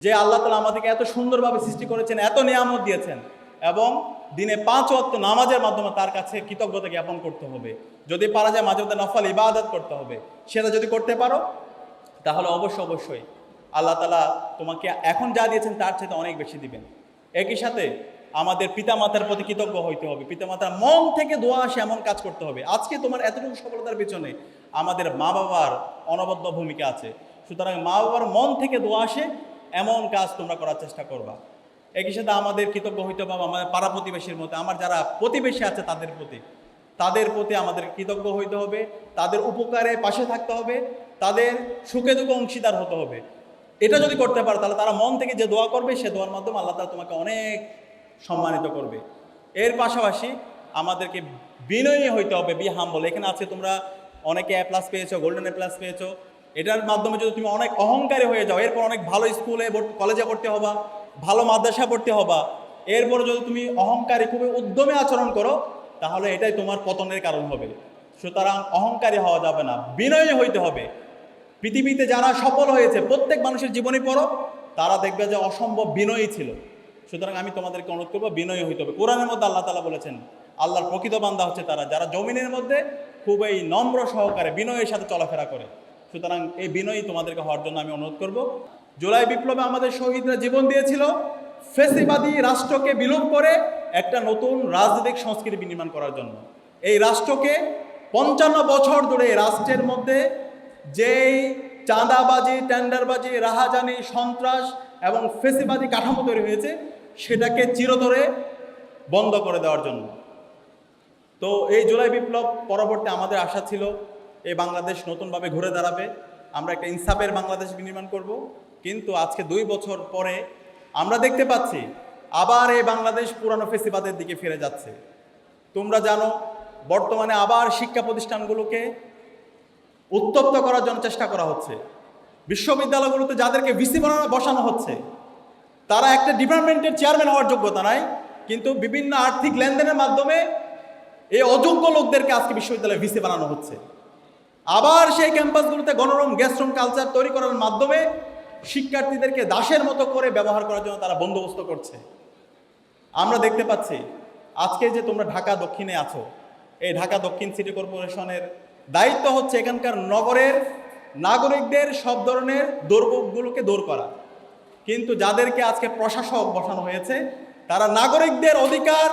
যে আল্লাহ তাআলা আমাদেরকে এত সুন্দরভাবে সৃষ্টি করেছেন, এত নিয়ামত দিয়েছেন, এবং দিনে 5 ওয়াক্ত নামাজের মাধ্যমে তার কাছে কৃতজ্ঞতা জ্ঞাপন করতে হবে। যদি পারা যায় মাঝে মধ্যে নফল ইবাদত করতে হবে। সেটা যদি করতে পারো তাহলে অবশ্যই আল্লাহ তাআলা তোমাকে এখন যা দিয়েছেন তার চাইতে অনেক বেশি দিবেন। একই সাথে আমাদের পিতামাতার প্রতি কৃতজ্ঞ হইতে হবে। পিতামাতার মন থেকে দোয়া আসে এমন কাজ করতে হবে। আজকে তোমার এতটুকু সফলতার পিছনে আমাদের মা বাবার অনবদ্য ভূমিকা আছে। সুতরাং মা বাবার মন থেকে দোয়া আসে এমন কাজ তোমরা করার চেষ্টা করবা। একই সাথে আমাদের কৃতজ্ঞ হইতে হবে আমাদের পাড়া প্রতিবেশীর মধ্যে, আমার যারা প্রতিবেশী আছে তাদের প্রতি আমাদের কৃতজ্ঞ হইতে হবে, তাদের উপকারে পাশে থাকতে হবে, তাদের সুখে দুঃখে অংশীদার হতে হবে। এটা যদি করতে পারো তাহলে তারা মন থেকে যে দোয়া করবে সে দোয়ার মাধ্যমে আল্লাহ তাআলা তোমাকে অনেক সম্মানিত করবে। এর পাশাপাশি আমাদেরকে বিনয়ী হইতে হবে, বি হাম্বল। এখানে আছে তোমরা অনেকে A+ পেয়েছো, গোল্ডেন A+ পেয়েছো। এটার মাধ্যমে যদি তুমি অনেক অহংকারী হয়ে যাও, এরপর অনেক ভালো স্কুলে কলেজে ভর্তি হবা, ভালো মাদ্রাসা ভর্তি হবা, এরপর যদি তুমি অহংকারী খুবই উদ্যমে আচরণ করো তাহলে এটাই তোমার পতনের কারণ হবে। সুতরাং অহংকারী হওয়া যাবে না, বিনয়ী হইতে হবে। পৃথিবীতে যারা সফল হয়েছে প্রত্যেক মানুষের জীবনী পড়ো, তারা দেখবে যে অসম্ভব বিনয়ী ছিল। সুতরাং আমি তোমাদেরকে অনুরোধ করবো বিনয়ী হইতে হবে। কোরআনের মধ্যে আল্লাহ তাআলা বলেছেন আল্লাহর প্রকৃত বান্দা হচ্ছে তারা যারা জমিনের মধ্যে খুবই নম্র সহকারে বিনয়ের সাথে চলাফেরা করে। সুতরাং এই বিনয়ী তোমাদেরকে হওয়ার জন্য আমি অনুরোধ করব। জুলাই বিপ্লবে আমাদের শহীদরা জীবন দিয়েছিল ফ্যাসিবাদী রাষ্ট্রকে বিলোপ করে একটা নতুন রাজনৈতিক সংস্কৃতি বিনির্মাণ করার জন্য। এই রাষ্ট্রকে 55 বছর ধরে রাষ্ট্রের মধ্যে যেই চাঁদাবাজি, টেন্ডারবাজি, রাহাজানি, সন্ত্রাস এবং ফ্যাসিবাদী কাঠামো তৈরি হয়েছে সেটাকে চিরতরে বন্ধ করে দেওয়ার জন্য। তো এই জুলাই বিপ্লব পরবর্তী আমাদের আশা ছিল এই বাংলাদেশ নতুনভাবে ঘুরে দাঁড়াবে, আমরা একটা ইনসাফের বাংলাদেশ বিনির্মাণ করব। কিন্তু আজকে 2 বছর পরে আমরা দেখতে পাচ্ছি আবার এই বাংলাদেশ পুরানো ফেসিবাদের দিকে ফিরে যাচ্ছে। তোমরা জানো বর্তমানে আবার শিক্ষা প্রতিষ্ঠানগুলোকে উত্তপ্ত করার জন্য চেষ্টা করা হচ্ছে। বিশ্ববিদ্যালয়গুলোতে যাদেরকে ভিসি বসানো হচ্ছে তারা একটা ডিপার্টমেন্টের চেয়ারম্যান হওয়ার যোগ্যতা নাই, কিন্তু বিভিন্ন আর্থিক লেনদেনের মাধ্যমে এই অযোগ্য লোকদেরকে আজকে বিশ্ববিদ্যালয়ে ভিসি বানানো হচ্ছে। আবার সেই ক্যাম্পাসগুলোতে গণরুম, গেস্টরুম কালচার তৈরি করার মাধ্যমে শিক্ষার্থীদেরকে দাসের মতো করে ব্যবহার করার জন্য তারা বন্দোবস্ত করছে। আমরা দেখতে পাচ্ছি আজকে যে তোমরা ঢাকা দক্ষিণে আছো, এই ঢাকা দক্ষিণ সিটি কর্পোরেশনের দায়িত্ব হচ্ছে এখানকার নগরের নাগরিকদের সব ধরনের দুর্ভোগগুলোকে দূর করা। কিন্তু যাদেরকে আজকে প্রশাসক বসানো হয়েছে তারা নাগরিকদের অধিকার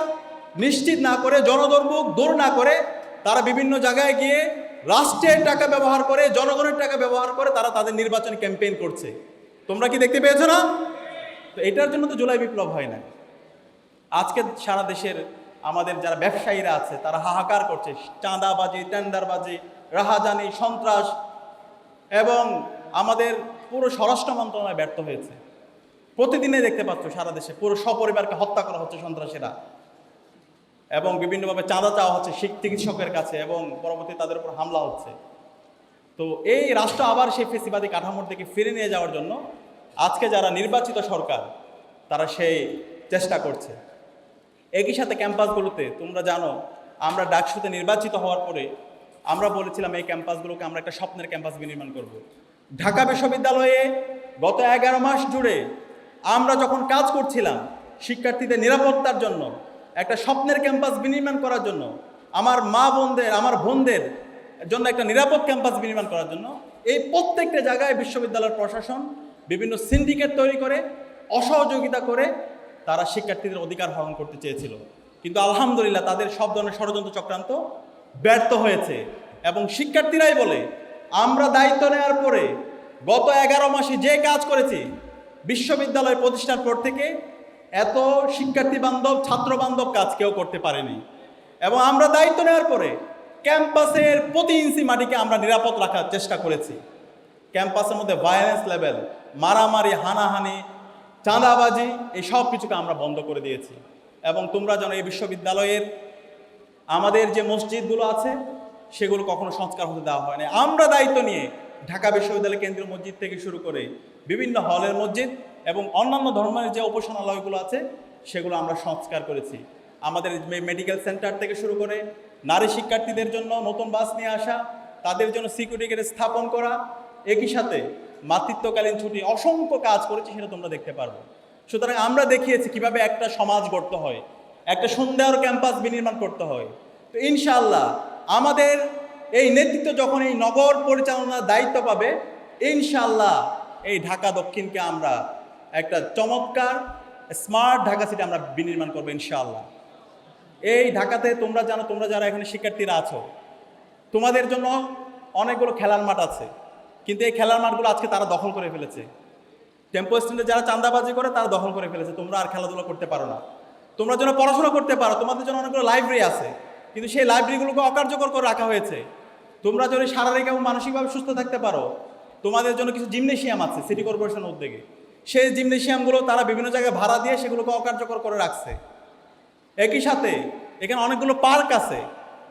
নিশ্চিত না করে, জনদুর্ভোগ দূর না করে, তারা বিভিন্ন জায়গায় গিয়ে রাষ্ট্রের টাকা ব্যবহার করে, জনগণের টাকা ব্যবহার করে তারা তাদের নির্বাচনী ক্যাম্পেইন করছে। তোমরা কি দেখতে পেয়েছো না? তো এটার জন্য তো জুলাই বিপ্লব হয় না। আজকে সারা দেশের আমাদের যারা ব্যবসায়ীরা আছে তারা হাহাকার করছে। চাঁদাবাজি, টেন্ডারবাজি, রাহাজানি, সন্ত্রাস, এবং আমাদের পুরো স্বরাষ্ট্র মন্ত্রণালয় ব্যর্থ হয়েছে। প্রতিদিনে দেখতে পাচ্ছ সারা দেশে পুরো সপরিবারকে হত্যা করা হচ্ছে সন্ত্রাসীরা, এবং বিভিন্নভাবে চাঁদা চাওয়া হচ্ছে চিকিৎসকের কাছে, এবং পরবর্তী তাদের উপর হামলা হচ্ছে। তো এই রাষ্ট্র আবার সেই ফেসিবাদী কাঠামোর দিকে ফিরে নিয়ে যাওয়ার জন্য আজকে যারা নির্বাচিত সরকার তারা সেই চেষ্টা করছে। একই সাথে ক্যাম্পাসগুলোতে তোমরা জানো আমরা ডাকসুতে নির্বাচিত হওয়ার পরে আমরা বলেছিলাম এই ক্যাম্পাসগুলোকে আমরা একটা স্বপ্নের ক্যাম্পাস বিনির্মাণ করব। ঢাকা বিশ্ববিদ্যালয়ে গত 11 মাস জুড়ে আমরা যখন কাজ করছিলাম শিক্ষার্থীদের নিরাপত্তার জন্য, একটা স্বপ্নের ক্যাম্পাস বিনির্মাণ করার জন্য, আমার মা বোনদের, আমার বোনদের জন্য একটা নিরাপদ ক্যাম্পাস বিনির্মাণ করার জন্য, এই প্রত্যেকটা জায়গায় বিশ্ববিদ্যালয়ের প্রশাসন বিভিন্ন সিন্ডিকেট তৈরি করে অসহযোগিতা করে তারা শিক্ষার্থীদের অধিকার হরণ করতে চেয়েছিল। কিন্তু আলহামদুলিল্লাহ তাদের সব ধরনের ষড়যন্ত্র চক্রান্ত ব্যর্থ হয়েছে, এবং শিক্ষার্থীরাই বলে আমরা দায়িত্ব নেওয়ার পরে গত 11 মাসে যে কাজ করেছি বিশ্ববিদ্যালয় প্রতিষ্ঠার পর থেকে এত শিক্ষার্থী বান্ধব, ছাত্র বান্ধব কাজ কেউ করতে পারেনি। এবং আমরা দায়িত্ব নেওয়ার পরে ক্যাম্পাসের প্রতি ইঞ্চি মাটিকে আমরা নিরাপদ রাখার চেষ্টা করেছি। ক্যাম্পাসের মধ্যে ভায়োলেন্স লেভেল, মারামারি, হানাহানি, চাঁদাবাজি, এই সব কিছুকে আমরা বন্ধ করে দিয়েছি। এবং তোমরা জানো এই বিশ্ববিদ্যালয়ের আমাদের যে মসজিদগুলো আছে সেগুলো কখনো সংস্কার হতে দেওয়া হয় না। আমরা দায়িত্ব নিয়ে ঢাকা বিশ্ববিদ্যালয় কেন্দ্রীয় মসজিদ থেকে শুরু করে বিভিন্ন হলের মসজিদ এবং অন্যান্য ধর্মের যে উপাসনালয়গুলো আছে সেগুলো আমরা সংস্কার করেছি। আমাদের মেডিকেল সেন্টার থেকে শুরু করে নারী শিক্ষার্থীদের জন্য নতুন বাস নিয়ে আসা, তাদের জন্য সিকিউরিটি গেট স্থাপন করা, একই সাথে মাতৃত্বকালীন ছুটি, অসংখ্য কাজ করেছি, সেটা তোমরা দেখতে পারবো। সুতরাং আমরা দেখিয়েছি কিভাবে একটা সমাজ গড়তে হয়, একটা সুন্দর ক্যাম্পাস বিনির্মাণ করতে হয়। তো ইনশাআল্লাহ আমাদের এই নেতৃত্ব যখন এই নগর পরিচালনার দায়িত্ব পাবে, ইনশাআল্লাহ এই ঢাকা দক্ষিণকে আমরা একটা চমৎকার স্মার্ট ঢাকা সিটি আমরা বিনির্মাণ করবো ইনশাআল্লাহ। এই ঢাকাতে তোমরা জানো, তোমরা যারা এখানে শিক্ষার্থীরা আছো, তোমাদের জন্য অনেকগুলো খেলার মাঠ আছে, কিন্তু এই খেলার মাঠগুলো আজকে তারা দখল করে ফেলেছে। টেম্পো স্ট্যান্ডে যারা চাঁদাবাজি করে তারা দখল করে ফেলেছে। তোমরা আর খেলাধুলা করতে পারো না। তোমরা যেন পড়াশোনা করতে পারো, তোমাদের জন্য অনেকগুলো লাইব্রেরি আছে, কিন্তু সেই লাইব্রেরিগুলোকে অকার্যকর করে রাখা হয়েছে। তোমরা যদি শারীরিক এবং মানসিকভাবে সুস্থ থাকতে পারো, তোমাদের জন্য কিছু জিমনেশিয়াম আছে সিটি কর্পোরেশনের উদ্যোগে। সেই জিমনেশিয়ামগুলো তারা বিভিন্ন জায়গায় ভাড়া দিয়ে সেগুলোকে অকার্যকর করে রাখছে। একই সাথে এখানে অনেকগুলো পার্ক আছে,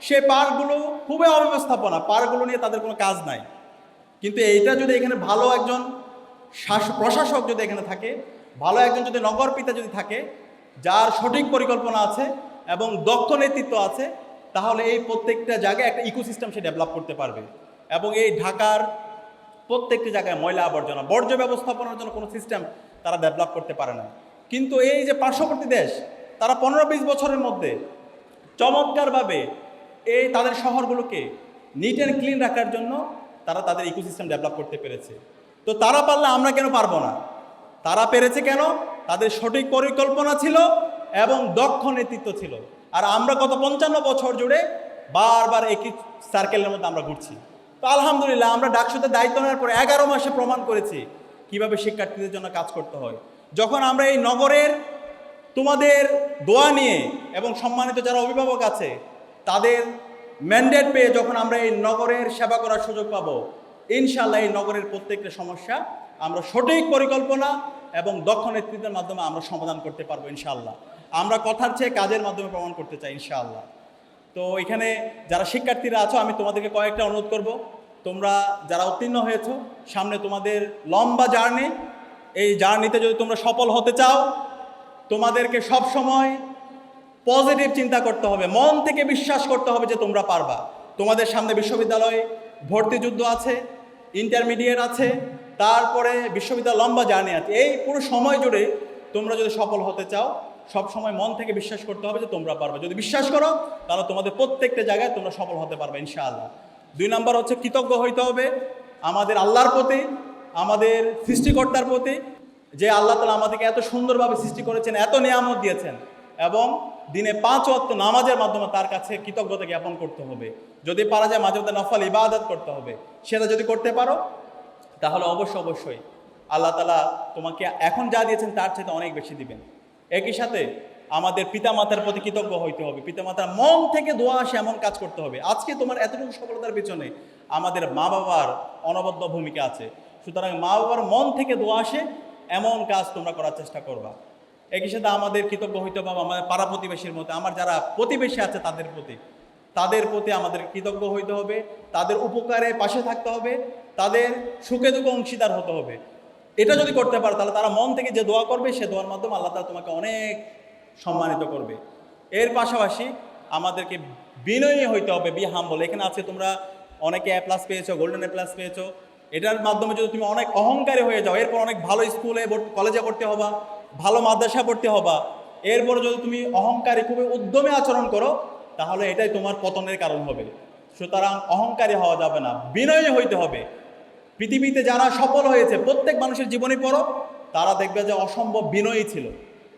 সেই পার্কগুলো খুবই অব্যবস্থাপনা, পার্কগুলো নিয়ে তাদের কোনো কাজ নাই। কিন্তু এইটা যদি এখানে ভালো একজন প্রশাসক যদি এখানে থাকে, ভালো একজন যদি নগর পিতা যদি থাকে, যার সঠিক পরিকল্পনা আছে এবং দক্ষ নেতৃত্ব আছে, তাহলে এই প্রত্যেকটা জায়গায় একটা ইকোসিস্টেম সে ডেভেলপ করতে পারবে। এবং এই ঢাকার প্রত্যেকটি জায়গায় ময়লা আবর্জনা বর্জ্য ব্যবস্থাপনার জন্য কোনো সিস্টেম তারা ডেভেলপ করতে পারে না। কিন্তু এই যে পার্শ্ববর্তী দেশ, তারা 15-20 বছরের মধ্যে চমৎকারভাবে এই তাদের শহরগুলোকে নিট অ্যান্ড ক্লিন রাখার জন্য তারা তাদের ইকোসিস্টেম ডেভেলপ করতে পেরেছে। তো তারা পারলে আমরা কেন পারবো না? তারা পেরেছে কেন? তাদের সঠিক পরিকল্পনা ছিল এবং দক্ষ নেতৃত্ব ছিল। আর আমরা গত 55 বছর জুড়ে বারবার একই সার্কেলের মধ্যে আমরা ঘুরছি। তো আলহামদুলিল্লাহ আমরা ডাকসুতে দায়িত্ব নেওয়ার পরে 11 মাসে প্রমাণ করেছি কিভাবে শিক্ষার্থীদের জন্য কাজ করতে হয়। যখন আমরা এই নগরের তোমাদের দোয়া নিয়ে এবং সম্মানিত যারা অভিভাবক আছে তাদের ম্যান্ডেট পেয়ে যখন আমরা এই নগরের সেবা করার সুযোগ পাবো, ইনশাআল্লাহ এই নগরের প্রত্যেকটা সমস্যা আমরা সঠিক পরিকল্পনা এবং দক্ষ নেতৃত্বের মাধ্যমে আমরা সমাধান করতে পারবো ইনশাআল্লাহ। আমরা কথার চেয়ে কাজের মাধ্যমে প্রমাণ করতে চাই ইনশাআল্লাহ। তো এখানে যারা শিক্ষার্থীরা আছো, আমি তোমাদেরকে কয়েকটা অনুরোধ করব। তোমরা যারা উত্তীর্ণ হয়েছো, সামনে তোমাদের লম্বা জার্নি, এই জার্নিতে যদি তোমরা সফল হতে চাও, তোমাদেরকে সব সময় পজিটিভ চিন্তা করতে হবে, মন থেকে বিশ্বাস করতে হবে যে তোমরা পারবা। তোমাদের সামনে বিশ্ববিদ্যালয়ে ভর্তি যুদ্ধ আছে, ইন্টারমিডিয়েট আছে, তারপরে বিশ্ববিদ্যালয় লম্বা জার্নি আছে। এই পুরো সময় জুড়ে তোমরা যদি সফল হতে চাও, সব সময় মন থেকে বিশ্বাস করতে হবে যে তোমরা পারবে। যদি বিশ্বাস করো তাহলে তোমাদের প্রত্যেকটা জায়গায় তোমরা সফল হতে পারবে ইনশাআল্লাহ। 2 নম্বর হচ্ছে কৃতজ্ঞ হইতে হবে আমাদের আল্লাহর প্রতি, আমাদের সৃষ্টিকর্তার প্রতি, যে আল্লাহ তাআলা আমাদেরকে এত সুন্দরভাবে সৃষ্টি করেছেন, এত নিয়ামত দিয়েছেন, এবং দিনে 5 ওয়াক্ত নামাজের মাধ্যমে তার কাছে কৃতজ্ঞতা জ্ঞাপন করতে হবে। যদি পারা যায় মাঝে মধ্যে নফল ইবাদত করতে হবে। সেটা যদি করতে পারো তাহলে অবশ্যই আল্লাহ তাআলা তোমাকে এখন যা দিয়েছেন তার চাইতে অনেক বেশি দিবেন। একই সাথে আমাদের পিতামাতার প্রতি কৃতজ্ঞ হইতে হবে। পিতামাতার মন থেকে দোয়া আসে এমন কাজ করতে হবে। আজকে তোমার এতটুকু সফলতার পিছনে আমাদের মা বাবার অনবদ্য ভূমিকা আছে। সুতরাং মা বাবার মন থেকে দোয়া আসে এমন কাজ তোমরা করার চেষ্টা করবা। একই সাথে আমাদের কৃতজ্ঞ হইতে হবে আমাদের পাড়া প্রতিবেশীর মধ্যে, আমার যারা প্রতিবেশী আছে তাদের প্রতি আমাদের কৃতজ্ঞ হইতে হবে, তাদের উপকারে পাশে থাকতে হবে, তাদের সুখে দুঃখে অংশীদার হতে হবে। এটা যদি করতে পারো তাহলে তারা মন থেকে যে দোয়া করবে সে দোয়ার মাধ্যমে আল্লাহ তাআলা তোমাকে অনেক সম্মানিত করবে। এর পাশাপাশি আমাদেরকে বিনয়ী হইতে হবে, বি হাম্বল। এখানে আছে তোমরা অনেকে A+ পেয়েছো, গোল্ডেন A+ পেয়েছো। এটার মাধ্যমে যদি তুমি অনেক অহংকারী হয়ে যাও, এরপর অনেক ভালো স্কুলে কলেজে পড়তে হবা, ভালো মাদ্রাসা পড়তে হবা, এরপর যদি তুমি অহংকারী খুবই উদ্যমে আচরণ করো তাহলে এটাই তোমার পতনের কারণ হবে। সুতরাং অহংকারী হওয়া যাবে না, বিনয়ী হইতে হবে। পৃথিবীতে যারা সফল হয়েছে প্রত্যেক মানুষের জীবনী পড়ো, তারা দেখবে যে অসম্ভব বিনয়ী ছিল।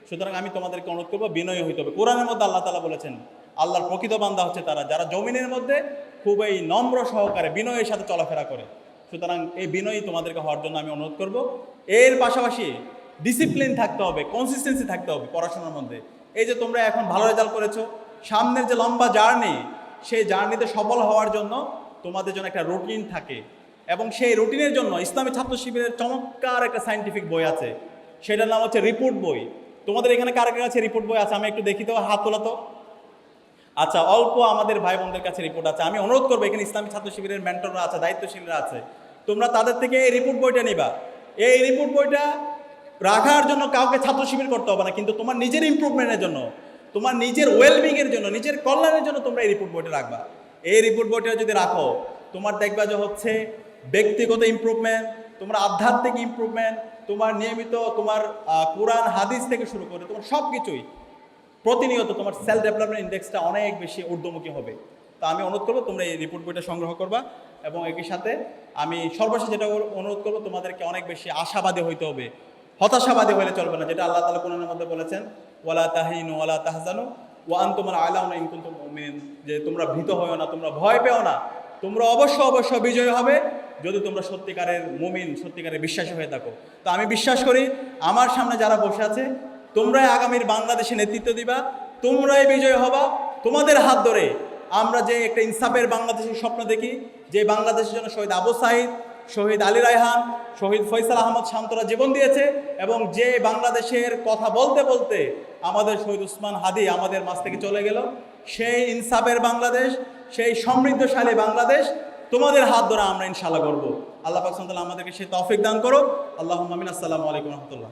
সুতরাং আমি তোমাদেরকে অনুরোধ করবো বিনয়ী হইতে হবে। কোরআনের মধ্যে আল্লাহ তাআলা বলেছেন আল্লাহর প্রকৃত বান্দা হচ্ছে তারা যারা জমিনের মধ্যে খুবই নম্র সহকারে বিনয়ের সাথে চলাফেরা করে। সুতরাং এই বিনয়ী তোমাদেরকে হওয়ার জন্য আমি অনুরোধ করব। এর পাশাপাশি ডিসিপ্লিন থাকতে হবে, কনসিস্টেন্সি থাকতে হবে পড়াশোনার মধ্যে। এই যে তোমরা এখন ভালো রেজাল্ট করেছো, সামনের যে লম্বা জার্নি, সেই জার্নিতে সফল হওয়ার জন্য তোমাদের জন্য একটা রুটিন থাকে, এবং সেই রুটিনের জন্য ইসলামী ছাত্র শিবিরের চমৎকার একটা সায়েন্টিফিক বই আছে, সেটার নাম হচ্ছে রিপোর্ট বই। তোমাদের এখানে কার কাছে রিপোর্ট বই আছে? আমি একটু দেখি তো, হাত তোলা তো। আচ্ছা, অল্প আমাদের ভাই বোনদের কাছে রিপোর্ট আছে। আমি অনুরোধ করবো, এখানে ইসলামী ছাত্র শিবিরের মেন্টররা আছে, দায়িত্বশীলরা আছে, তোমরা তাদের থেকে এই রিপোর্ট বইটা নিবা। এই রিপোর্ট বইটা রাখার জন্য কাউকে ছাত্র শিবির করতে হবে না, কিন্তু তোমার নিজের ইমপ্রুভমেন্টের জন্য, তোমার নিজের ওয়েলবিংয়ের জন্য, নিজের কল্যাণের জন্য তোমরা এই রিপোর্ট বইটা রাখবা। এই রিপোর্ট বইটা যদি রাখো, তোমার দেখবা যে হচ্ছে ব্যক্তিগত ইমপ্রুভমেন্ট, তোমার আধ্যাত্মিক ইমপ্রুভমেন্ট, তোমার নিয়মিত তোমার কোরআন হাদিস থেকে শুরু করে তোমার সব কিছুই প্রতিনিয়ত তোমার সেলফ ডেভেলপমেন্ট ইন্ডেক্সটা অনেক বেশি ঊর্ধ্বমুখী হবে। তো আমি অনুরোধ করবো তোমরা এই রিপোর্ট বইটা সংগ্রহ করবা, এবং একই সাথে আমি সর্বশেষ যেটা অনুরোধ করবো, তোমাদেরকে অনেক বেশি আশাবাদী হইতে হবে, হতাশাবাদী হলে চলবে না। যেটা আল্লাহ তাআলা কোরআনের মধ্যে বলেছেন, ওয়ালা তাহিনু ওয়ালা তাহজানু ওয়া আনতুমুল আ'লাউনা ইন কুনতুম মুমিনিন, যে তোমরা ভীত হয়ো না, তোমরা ভয় পেও না, তোমরা অবশ্য বিজয়ী হবে যদি তোমরা সত্যিকারের মুমিন, সত্যিকারের বিশ্বাসী হয়ে থাকো। তো আমি বিশ্বাস করি আমার সামনে যারা বসে আছে, তোমরাই আগামীর বাংলাদেশে নেতৃত্ব দিবা, তোমরাই বিজয় হবা। তোমাদের হাত ধরে আমরা যে একটা ইনসাফের বাংলাদেশের স্বপ্ন দেখি, যে বাংলাদেশের জন্য শহীদ আবু সাঈদ, শহীদ আলী রায়হান, শহীদ ফয়সাল আহমদ শান্তরা জীবন দিয়েছে, এবং যে বাংলাদেশের কথা বলতে বলতে আমাদের শহীদ উসমান হাদি আমাদের মাঝ থেকে চলে গেল, সেই ইনসাফের বাংলাদেশ, সেই সমৃদ্ধশালী বাংলাদেশ তোমাদের হাত ধরে আমরা ইনশাআল্লাহ করবো। আল্লাহ পাক সুবহানাহু ওয়া তাআলা আমাদেরকে সেই তৌফিক দান করো। আল্লাহুম্মা আমিন। আসসালামু আলাইকুম ওয়া রাহমাতুল্লাহ।